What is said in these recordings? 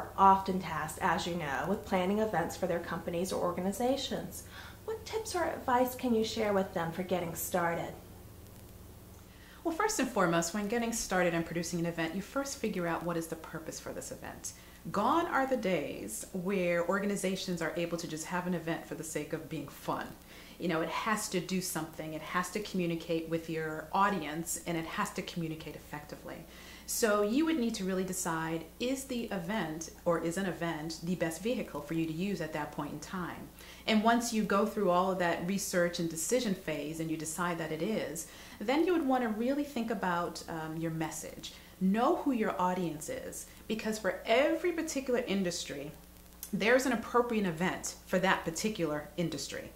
are often tasked, as you know, with planning events for their companies or organizations. What tips or advice can you share with them for getting started? Well, first and foremost, when getting started and producing an event, you first figure out what is the purpose for this event. Gone are the days where organizations are able to just have an event for the sake of being fun. You know, it has to do something, it has to communicate with your audience, and it has to communicate effectively. So you would need to really decide, is the event or is an event the best vehicle for you to use at that point in time? And once you go through all of that research and decision phase and you decide that it is, then you would want to really think about your message. Know who your audience is, because for every particular industry, there's an appropriate event for that particular industry.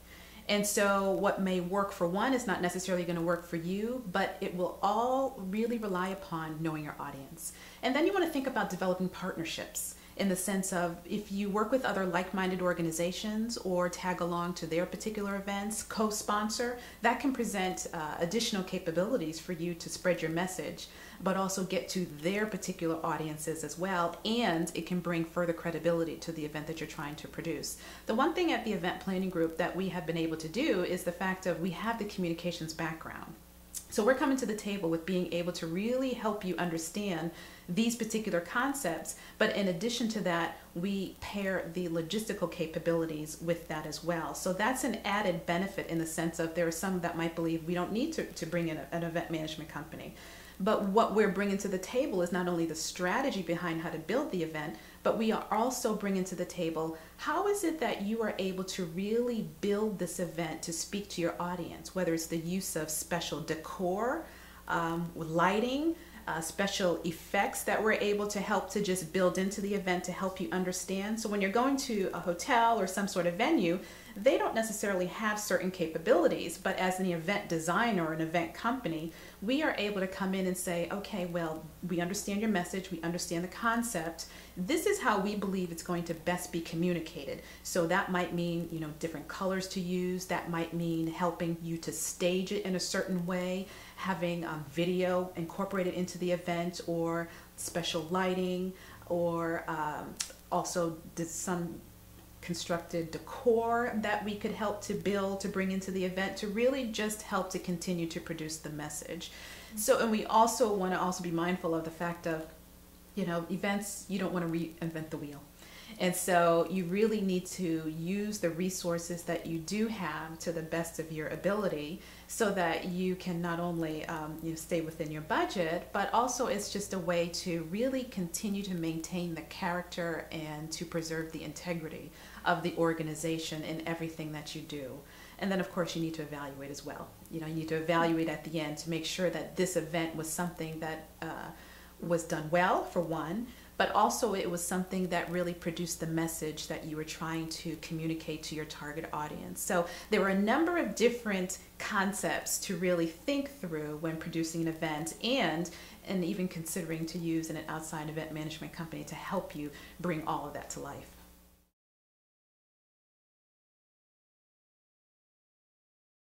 And so what may work for one is not necessarily going to work for you, but it will all really rely upon knowing your audience. And then you want to think about developing partnerships in the sense of, if you work with other like-minded organizations or tag along to their particular events, co-sponsor, that can present additional capabilities for you to spread your message, but also get to their particular audiences as well, and it can bring further credibility to the event that you're trying to produce. The one thing at the event planning group that we have been able to do is the fact of we have the communications background. So we're coming to the table with being able to really help you understand these particular concepts, but in addition to that, we pair the logistical capabilities with that as well. So that's an added benefit in the sense of there are some that might believe we don't need to bring in an event management company. But what we're bringing to the table is not only the strategy behind how to build the event, but we are also bringing to the table, how is it that you are able to really build this event to speak to your audience, whether it's the use of special decor, lighting, special effects that we're able to help to just build into the event to help you understand. So when you're going to a hotel or some sort of venue, they don't necessarily have certain capabilities, but as an event designer or an event company, we are able to come in and say, okay, well, we understand your message, we understand the concept. This is how we believe it's going to best be communicated. So that might mean, you know, different colors to use. That might mean helping you to stage it in a certain way, having video incorporated into the event, or special lighting, or also some constructed decor that we could help to build, to bring into the event, to really just help to continue to produce the message. So, and we also want to be mindful of the fact of, you know, events, you don't want to reinvent the wheel. And so you really need to use the resources that you do have to the best of your ability, so that you can not only stay within your budget, but also it's just a way to really continue to maintain the character and to preserve the integrity of the organization in everything that you do. And then of course you need to evaluate as well. You know, you need to evaluate at the end to make sure that this event was something that was done well, for one, but also it was something that really produced the message that you were trying to communicate to your target audience. So there were a number of different concepts to really think through when producing an event, and even considering to use an outside event management company to help you bring all of that to life.